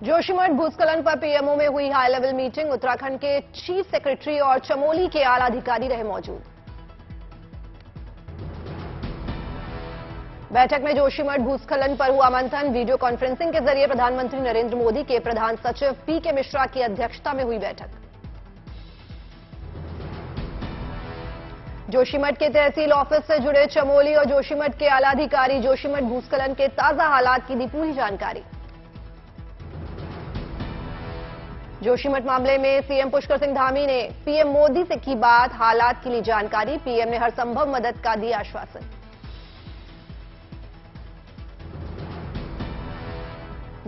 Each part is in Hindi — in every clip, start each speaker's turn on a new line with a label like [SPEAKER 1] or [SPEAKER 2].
[SPEAKER 1] जोशीमठ भूस्खलन पर पीएमओ में हुई हाई लेवल मीटिंग। उत्तराखंड के चीफ सेक्रेटरी और चमोली के आला अधिकारी रहे मौजूद। बैठक में जोशीमठ भूस्खलन पर हुआ मंथन। वीडियो कॉन्फ्रेंसिंग के जरिए प्रधानमंत्री नरेंद्र मोदी के प्रधान सचिव पीके मिश्रा की अध्यक्षता में हुई बैठक। जोशीमठ के तहसील ऑफिस से जुड़े चमोली और जोशीमठ के आला अधिकारी जोशीमठ भूस्खलन के ताजा हालात की दी पूरी जानकारी। जोशीमठ मामले में सीएम पुष्कर सिंह धामी ने पीएम मोदी से की बात, हालात की ली जानकारी। पीएम ने हर संभव मदद का दिया आश्वासन।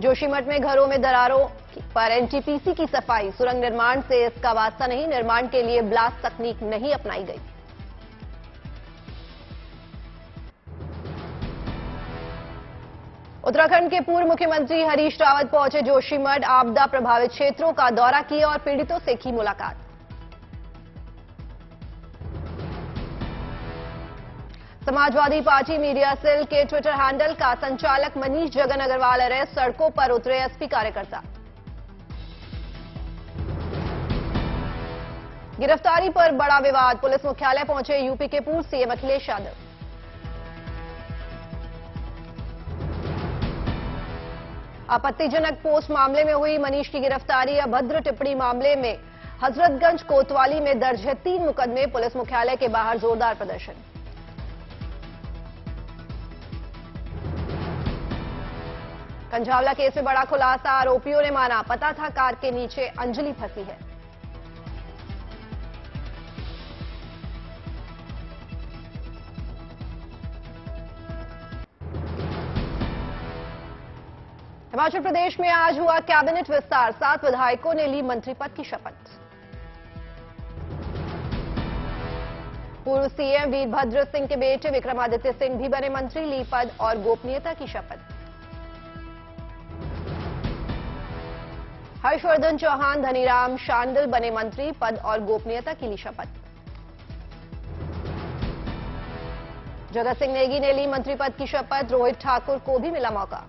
[SPEAKER 1] जोशीमठ में घरों में दरारों पर एनटीपीसी की सफाई। सुरंग निर्माण से इसका वास्ता नहीं, निर्माण के लिए ब्लास्ट तकनीक नहीं अपनाई गई। उत्तराखंड के पूर्व मुख्यमंत्री हरीश रावत पहुंचे जोशीमठ। आपदा प्रभावित क्षेत्रों का दौरा किया और पीड़ितों से की मुलाकात। समाजवादी पार्टी मीडिया सेल के ट्विटर हैंडल का संचालक मनीष जगन अग्रवाल अरेस्ट। सड़कों पर उतरे एसपी कार्यकर्ता। गिरफ्तारी पर बड़ा विवाद। पुलिस मुख्यालय पहुंचे यूपी के पूर्व सीएम अखिलेश यादव। आपत्तिजनक पोस्ट मामले में हुई मनीष की गिरफ्तारी। अभद्र टिप्पणी मामले में हजरतगंज कोतवाली में दर्ज है 3 मुकदमे। पुलिस मुख्यालय के बाहर जोरदार प्रदर्शन। कंझावला केस में बड़ा खुलासा। आरोपियों ने माना पता था कार के नीचे अंजलि फंसी है। हिमाचल प्रदेश में आज हुआ कैबिनेट विस्तार। 7 विधायकों ने ली मंत्री पद की शपथ। पूर्व सीएम वीरभद्र सिंह के बेटे विक्रमादित्य सिंह भी बने मंत्री। ली पद और गोपनीयता की शपथ। हर्षवर्धन चौहान, धनीराम शांडिल बने मंत्री। पद और गोपनीयता की ली शपथ। जगत सिंह नेगी ने ली मंत्री पद की शपथ। रोहित ठाकुर को भी मिला मौका।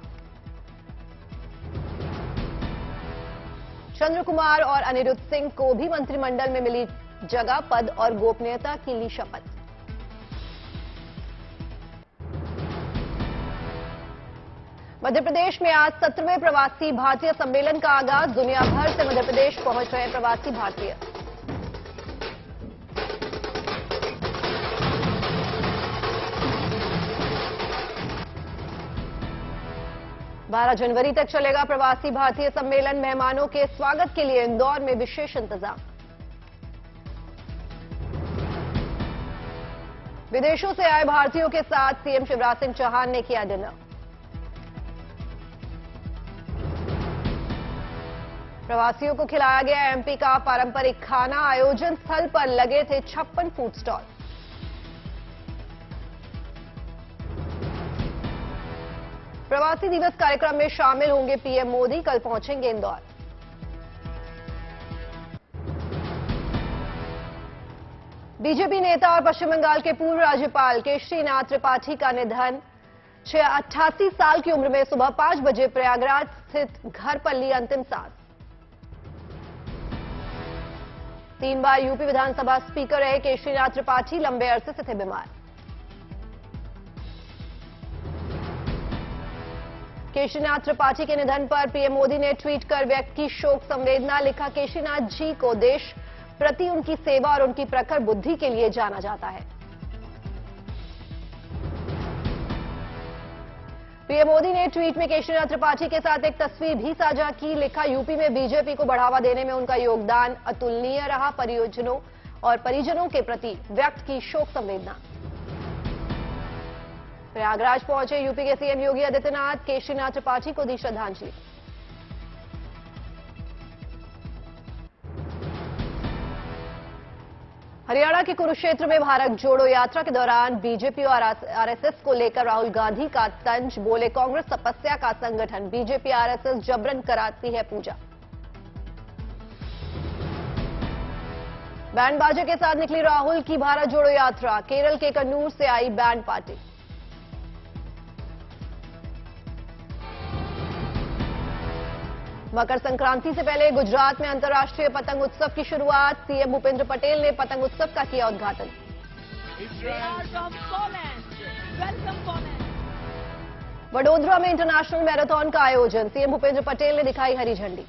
[SPEAKER 1] चंद्र कुमार और अनिरुद्ध सिंह को भी मंत्रिमंडल में मिली जगह। पद और गोपनीयता की ली शपथ। मध्य प्रदेश में आज 17वें प्रवासी भारतीय सम्मेलन का आगाज। दुनिया भर से मध्य प्रदेश पहुंच रहे प्रवासी भारतीय। बारह जनवरी तक चलेगा प्रवासी भारतीय सम्मेलन। मेहमानों के स्वागत के लिए इंदौर में विशेष इंतजाम। विदेशों से आए भारतीयों के साथ सीएम शिवराज सिंह चौहान ने किया डिनर। प्रवासियों को खिलाया गया एमपी का पारंपरिक खाना। आयोजन स्थल पर लगे थे 56 फूड स्टॉल। प्रवासी दिवस कार्यक्रम में शामिल होंगे पीएम मोदी। कल पहुंचेंगे इंदौर। बीजेपी नेता और पश्चिम बंगाल के पूर्व राज्यपाल केशरीनाथ त्रिपाठी का निधन। 88 साल की उम्र में सुबह 5 बजे प्रयागराज स्थित घर पर ली अंतिम सांस। 3 बार यूपी विधानसभा स्पीकर रहे केशरीनाथ त्रिपाठी लंबे अरसे से थे बीमार। केशरीनाथ त्रिपाठी के निधन पर पीएम मोदी ने ट्वीट कर व्यक्त की शोक संवेदना। लिखा, केशरीनाथ जी को देश प्रति उनकी सेवा और उनकी प्रखर बुद्धि के लिए जाना जाता है। पीएम मोदी ने ट्वीट में केशरीनाथ त्रिपाठी के साथ एक तस्वीर भी साझा की। लिखा, यूपी में बीजेपी को बढ़ावा देने में उनका योगदान अतुलनीय रहा। परियोजनों और परिजनों के प्रति व्यक्त की शोक संवेदना। प्रयागराज पहुंचे यूपी के सीएम योगी आदित्यनाथ। केशरीनाथ त्रिपाठी को दी श्रद्धांजलि। हरियाणा के कुरुक्षेत्र में भारत जोड़ो यात्रा के दौरान बीजेपी और आरएसएस को लेकर राहुल गांधी का तंज। बोले, कांग्रेस तपस्या का संगठन, बीजेपी आरएसएस जबरन कराती है पूजा। बैंड बाजे के साथ निकली राहुल की भारत जोड़ो यात्रा। केरल के कन्नूर से I band party. Makar Sankranti से पहले गुजरात में अंतर्राष्ट्रीय पतंग उत्सव की शुरुआत। सीएम भूपेंद्र पटेल ने पतंग उत्सव का किया उद्घाटन। वडोदरा में इंटरनेशनल मैराथन का आयोजन। सीएम भूपेंद्र पटेल ने दिखाई हरी झंडी।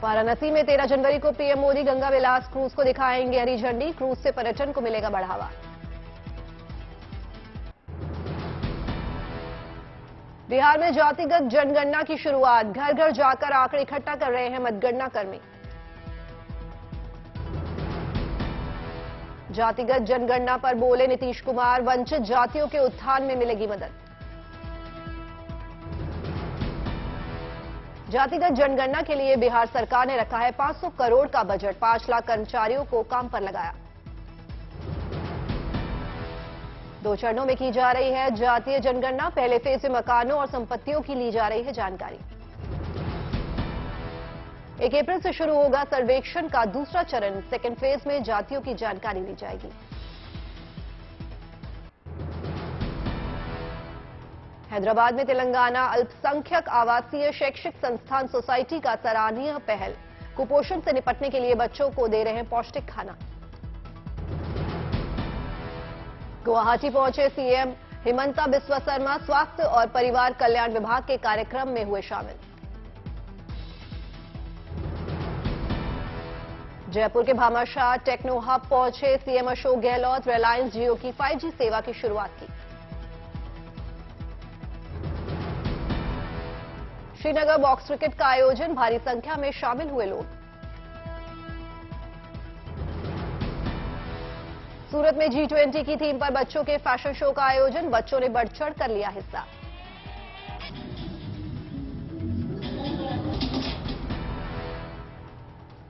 [SPEAKER 1] वाराणसी में 13 जनवरी को पीएम मोदी गंगा विलास क्रूज को दिखाएंगे हरी झंडी। क्रूज से पर्यटन को मिलेगा बढ़ावा। बिहार में जातिगत जनगणना की शुरुआत। घर घर जाकर आंकड़े इकट्ठा कर रहे हैं मतगणना कर्मी। जातिगत जनगणना पर बोले नीतीश कुमार, वंचित जातियों के उत्थान में मिलेगी मदद। जातिगत जनगणना के लिए बिहार सरकार ने रखा है 500 करोड़ का बजट। 5 लाख कर्मचारियों को काम पर लगाया। 2 चरणों में की जा रही है जातीय जनगणना। पहले फेज में मकानों और संपत्तियों की ली जा रही है जानकारी। 1 अप्रैल से शुरू होगा सर्वेक्षण का दूसरा चरण। सेकेंड फेज में जातियों की जानकारी ली जाएगी। हैदराबाद में तेलंगाना अल्पसंख्यक आवासीय शैक्षिक संस्थान सोसाइटी का सराहनीय पहल। कुपोषण से निपटने के लिए बच्चों को दे रहे हैं पौष्टिक खाना। गुवाहाटी पहुंचे सीएम हिमंता बिस्वा शर्मा। स्वास्थ्य और परिवार कल्याण विभाग के कार्यक्रम में हुए शामिल। जयपुर के भामाशाह टेक्नो हब पहुंचे सीएम अशोक गहलोत। रिलायंस जियो की 5G सेवा की शुरुआत की। श्रीनगर बॉक्स क्रिकेट का आयोजन। भारी संख्या में शामिल हुए लोग। सूरत में G20 की थीम पर बच्चों के फैशन शो का आयोजन। बच्चों ने बढ़ चढ़ कर लिया हिस्सा।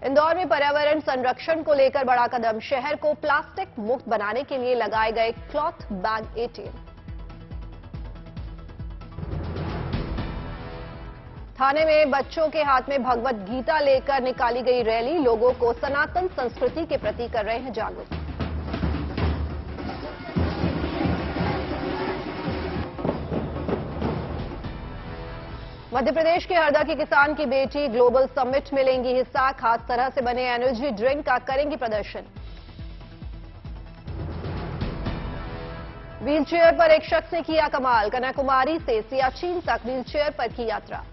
[SPEAKER 1] इंदौर में पर्यावरण संरक्षण को लेकर बड़ा कदम। शहर को प्लास्टिक मुक्त बनाने के लिए लगाए गए क्लॉथ बैग ATM। थाने में बच्चों के हाथ में भगवत गीता लेकर निकाली गई रैली। लोगों को सनातन संस्कृति के प्रति कर रहे हैं जागरूक। मध्य प्रदेश के हरदा की किसान की बेटी ग्लोबल समिट में लेंगी हिस्सा। खास तरह से बने एनर्जी ड्रिंक का करेंगी प्रदर्शन। व्हीलचेयर पर एक शख्स ने किया कमाल। कन्याकुमारी से सियाचिन तक व्हीलचेयर पर की यात्रा।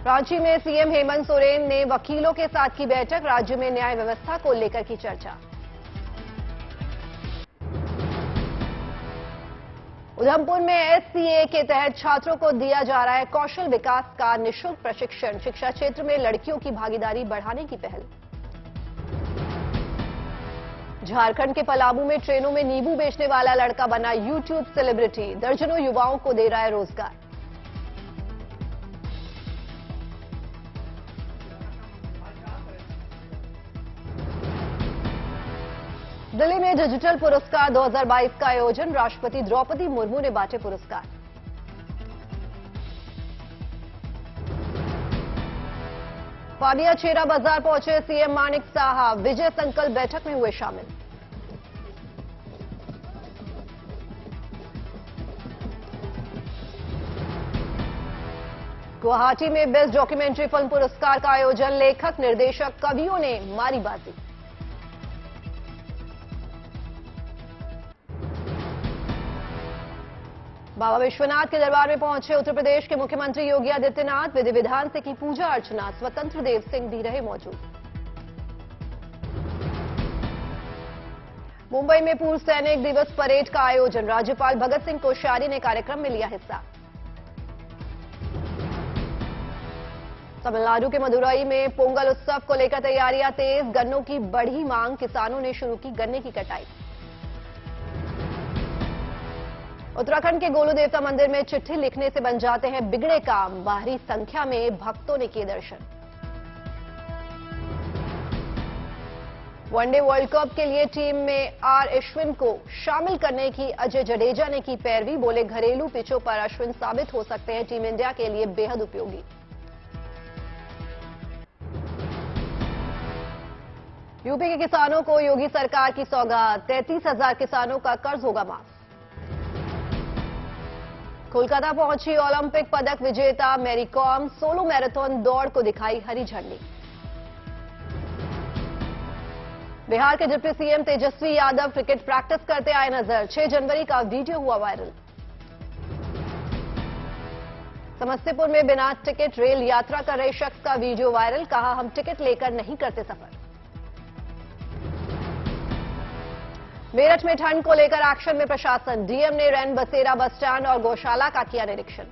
[SPEAKER 1] रांची में सीएम हेमंत सोरेन ने वकीलों के साथ की बैठक। राज्य में न्याय व्यवस्था को लेकर की चर्चा। उधमपुर में SCA के तहत छात्रों को दिया जा रहा है कौशल विकास का निःशुल्क प्रशिक्षण। शिक्षा क्षेत्र में लड़कियों की भागीदारी बढ़ाने की पहल। झारखंड के पलामू में ट्रेनों में नींबू बेचने वाला लड़का बना YouTube सेलिब्रिटी। दर्जनों युवाओं को दे रहा है रोजगार। दिल्ली में डिजिटल पुरस्कार 2022 का आयोजन। राष्ट्रपति द्रौपदी मुर्मू ने बांटे पुरस्कार। पानिया छेरा बाजार पहुंचे सीएम मानिक साहब। विजय संकल्प बैठक में हुए शामिल। गुवाहाटी में बेस्ट डॉक्यूमेंट्री फिल्म पुरस्कार का आयोजन। लेखक निर्देशक कवियों ने मारी बाजी। बाबा विश्वनाथ के दरबार में पहुंचे उत्तर प्रदेश के मुख्यमंत्री योगी आदित्यनाथ। विधि विधान से की पूजा अर्चना। स्वतंत्र देव सिंह भी रहे मौजूद। मुंबई में पूर्व सैनिक दिवस परेड का आयोजन। राज्यपाल भगत सिंह कोश्यारी ने कार्यक्रम में लिया हिस्सा। तमिलनाडु के मदुरई में पोंगल उत्सव को लेकर तैयारियां तेज। गन्नों की बढ़ी मांग। किसानों ने शुरू की गन्ने की कटाई। उत्तराखंड के गोलू देवता मंदिर में चिट्ठी लिखने से बन जाते हैं बिगड़े काम। भारी संख्या में भक्तों ने किए दर्शन। वनडे वर्ल्ड कप के लिए टीम में अश्विन को शामिल करने की अजय जडेजा ने की पैरवी। बोले घरेलू पिचों पर अश्विन साबित हो सकते हैं टीम इंडिया के लिए बेहद उपयोगी। यूपी के किसानों को योगी सरकार की सौगात, 33,000 किसानों का कर्ज होगा माफ। कोलकाता पहुंची ओलंपिक पदक विजेता मैरी कॉम, सोलो मैराथन दौड़ को दिखाई हरी झंडी। बिहार के deputy CM Tejashwi Yadav cricket practice करते आए नजर, 6 जनवरी का वीडियो हुआ वायरल। समस्तीपुर में बिना टिकट रेल यात्रा कर रहे शख्स का वीडियो वायरल, कहा हम टिकट लेकर नहीं करते सफर। मेरठ में ठंड को लेकर एक्शन में प्रशासन, डीएम ने रैन बसेरा बस स्टैंड और गौशाला का किया निरीक्षण।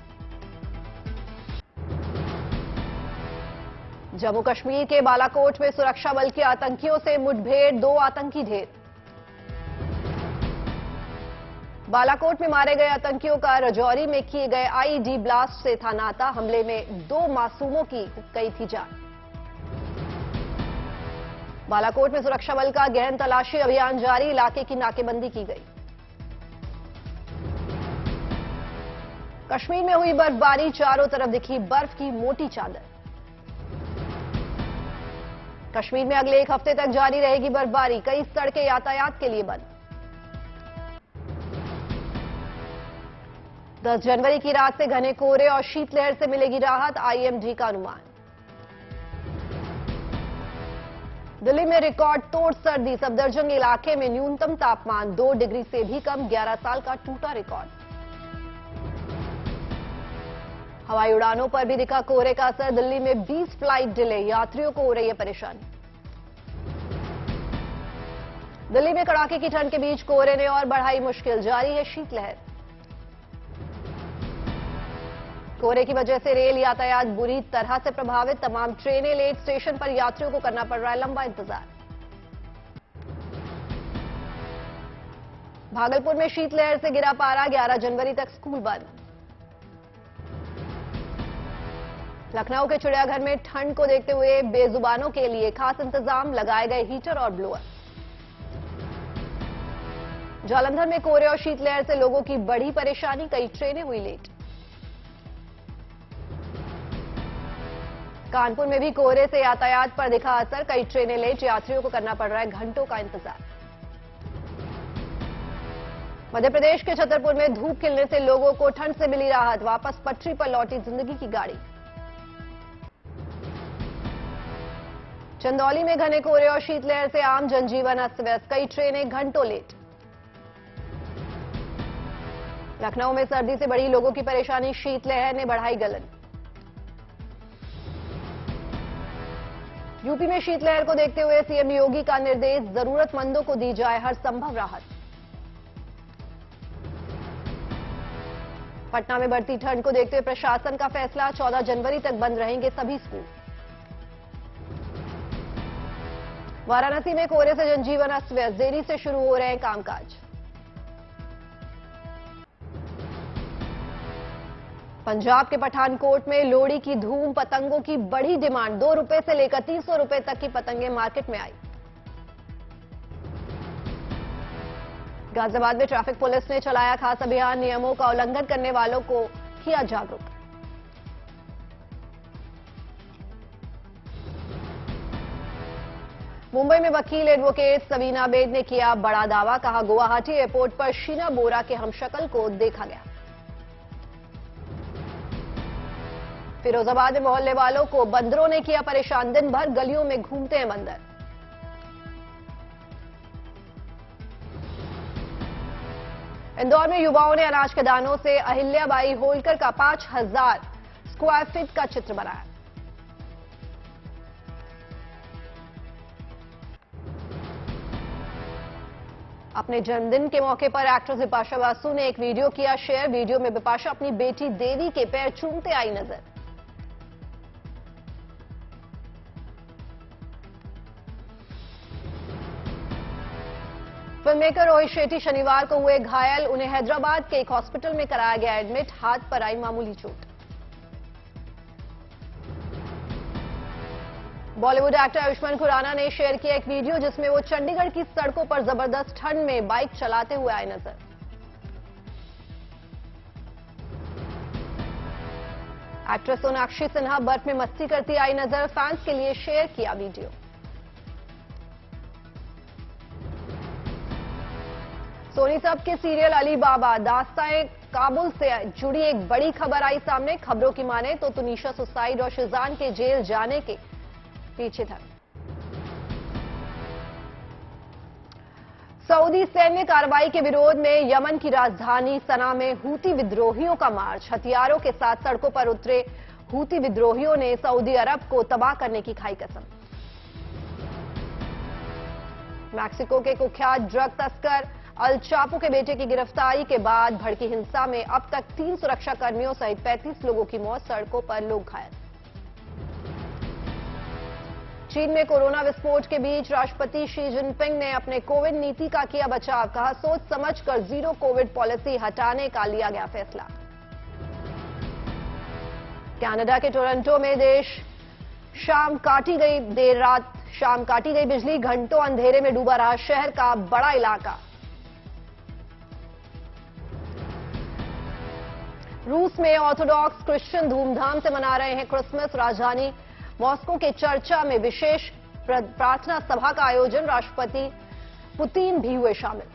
[SPEAKER 1] जम्मू कश्मीर के बालाकोट में सुरक्षा बल के आतंकियों से मुठभेड़, 2 आतंकी ढेर। बालाकोट में मारे गए आतंकियों का राजौरी में किए गए आईईडी ब्लास्ट से था नाता, हमले में 2 मासूमों की गई थी जान। बालाकोट में सुरक्षा बल का गहन तलाशी अभियान जारी, इलाके की नाकेबंदी की गई। कश्मीर में हुई बर्फबारी, चारों तरफ दिखी बर्फ की मोटी चादर। कश्मीर में अगले 1 हफ्ते तक जारी रहेगी बर्फबारी, कई सड़कें यातायात के लिए बंद। 10 जनवरी की रात से घने कोहरे और शीतलहर से मिलेगी राहत, आईएमडी का अनुमान। दिल्ली में रिकॉर्ड तोड़ सर्दी, सफदरजंग इलाके में न्यूनतम तापमान 2 डिग्री से भी कम, 11 साल का टूटा रिकॉर्ड। हवाई उड़ानों पर भी दिखा कोहरे का असर, दिल्ली में 20 फ्लाइट डिले, यात्रियों को हो रही है परेशानी। दिल्ली में कड़ाके की ठंड के बीच कोहरे ने और बढ़ाई मुश्किल, जारी है शीतलहर। कोहरे की वजह से रेल यातायात बुरी तरह से प्रभावित, तमाम ट्रेनें लेट, स्टेशन पर यात्रियों को करना पड़ रहा है लंबा इंतजार। भागलपुर में शीतलहर से गिरा पारा, 11 जनवरी तक स्कूल बंद। लखनऊ के चिड़ियाघर में ठंड को देखते हुए बेजुबानों के लिए खास इंतजाम, लगाए गए हीटर और ब्लोअर। जालंधर में कोहरे और शीतलहर से लोगों की बढ़ी परेशानी, कई ट्रेनें हुई लेट। कानपुर में भी कोहरे से यातायात पर दिखा असर, कई ट्रेनें लेट, यात्रियों को करना पड़ रहा है घंटों का इंतजार। मध्य प्रदेश के छतरपुर में धूप खिलने से लोगों को ठंड से मिली राहत, वापस पटरी पर लौटी जिंदगी की गाड़ी। चंदौली में घने कोहरे और शीतलहर से आम जनजीवन अस्त व्यस्त, कई ट्रेनें घंटों लेट। लखनऊ में सर्दी से बढ़ी लोगों की परेशानी, शीतलहर ने बढ़ाई गलन। यूपी में शीतलहर को देखते हुए सीएम योगी का निर्देश, जरूरतमंदों को दी जाए हर संभव राहत। पटना में बढ़ती ठंड को देखते हुए प्रशासन का फैसला, 14 जनवरी तक बंद रहेंगे सभी स्कूल। वाराणसी में कोहरे से जनजीवन अस्त व्यस्त, देरी से शुरू हो रहे हैं कामकाज। पंजाब के पठानकोट में लोहड़ी की धूम, पतंगों की बड़ी डिमांड, 2 रुपए से लेकर 300 रुपए तक की पतंगें मार्केट में आई। गाजियाबाद में ट्रैफिक पुलिस ने चलाया खास अभियान, नियमों का उल्लंघन करने वालों को किया जागरूक। मुंबई में वकील एडवोकेट सवीना बेद ने किया बड़ा दावा, कहा गुवाहाटी एयरपोर्ट पर शीना बोरा के हमशक्ल को देखा गया। फिरोजाबाद में मोहल्ले वालों को बंदरों ने किया परेशान, दिन भर गलियों में घूमते हैं बंदर। इंदौर में युवाओं ने अनाज के दानों से अहिल्याबाई होलकर का 5000 स्क्वायर फीट का चित्र बनाया। अपने जन्मदिन के मौके पर एक्ट्रेस बिपाशा बासु ने एक वीडियो किया शेयर, वीडियो में बिपाशा अपनी बेटी देवी के पैर चूमते आई नजर। फिल्ममेकर रोहित शेट्टी शनिवार को हुए घायल, उन्हें हैदराबाद के एक हॉस्पिटल में कराया गया एडमिट, हाथ पर आई मामूली चोट। बॉलीवुड एक्टर आयुष्मान खुराना ने शेयर किया एक वीडियो जिसमें वो चंडीगढ़ की सड़कों पर जबरदस्त ठंड में बाइक चलाते हुए आए नजर। एक्ट्रेस सोनाक्षी सिन्हा बर्फ में मस्ती करती आई नजर, फैंस के लिए शेयर किया वीडियो। सोनी सब के सीरियल अली बाबा दास्ताए काबुल से जुड़ी एक बड़ी खबर आई सामने। खबरों की माने तो तुनिशा सुसाइड और शिजान के जेल जाने के पीछे था। सऊदी सैन्य कार्रवाई के विरोध में यमन की राजधानी सना में हूती विद्रोहियों का मार्च। हथियारों के साथ सड़कों पर उतरे हूती विद्रोहियों ने सऊदी अरब को तबाह करने की खाई कसम। मैक्सिको के कुख्यात ड्रग तस्कर अल चापो के बेटे की गिरफ्तारी के बाद भड़की हिंसा में अब तक 3 सुरक्षा कर्मियों सहित 35 लोगों की मौत, सड़कों पर लोग घायल। चीन में कोरोना विस्फोट के बीच राष्ट्रपति शी जिनपिंग ने अपने कोविड नीति का किया बचाव। कहा, सोच समझकर जीरो कोविड पॉलिसी हटाने का लिया गया फैसला। कनाडा के टोरंटो में देर रात शाम काटी गई बिजली। घंटों अंधेरे में डूबा रहा शहर का बड़ा इलाका। रूस में ऑर्थोडॉक्स क्रिश्चियन धूमधाम से मना रहे हैं क्रिसमस। राजधानी मॉस्को के चर्चा में विशेष प्रार्थना सभा का आयोजन। राष्ट्रपति पुतिन भी हुए शामिल।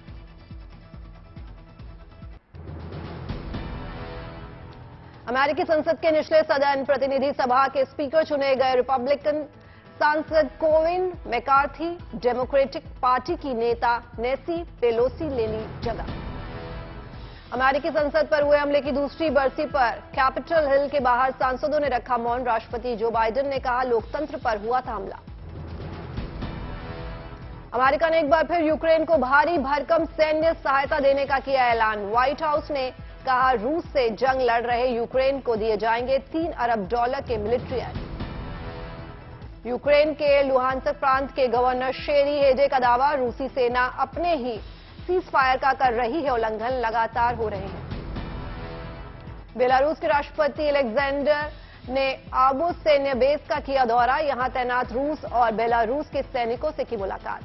[SPEAKER 1] अमेरिकी संसद के निचले सदन प्रतिनिधि सभा के स्पीकर चुने गए रिपब्लिकन सांसद कोविन मैकार्थी डेमोक्रेटिक पार्टी की नेता नेसी पेलोसी ले ली जगह। अमेरिकी संसद पर हुए हमले की दूसरी बरसी पर कैपिटल हिल के बाहर सांसदों ने रखा मौन। राष्ट्रपति जो बाइडेन ने कहा, लोकतंत्र पर हुआ था हमला। अमेरिका ने एक बार फिर यूक्रेन को भारी भरकम सैन्य सहायता देने का किया ऐलान। व्हाइट हाउस ने कहा, रूस से जंग लड़ रहे यूक्रेन को दिए जाएंगे $3 अरब के मिलिट्री एड। यूक्रेन के लुहांस्क प्रांत के गवर्नर शेरी हेजे का दावा, रूसी सेना अपने ही सीज फायर का कर रही है उल्लंघन लगातार हो रहे हैं। बेलारूस के राष्ट्रपति अलेक्जेंडर ने आबू सैन्य बेस का किया दौरा। यहां तैनात रूस और बेलारूस के सैनिकों से की मुलाकात।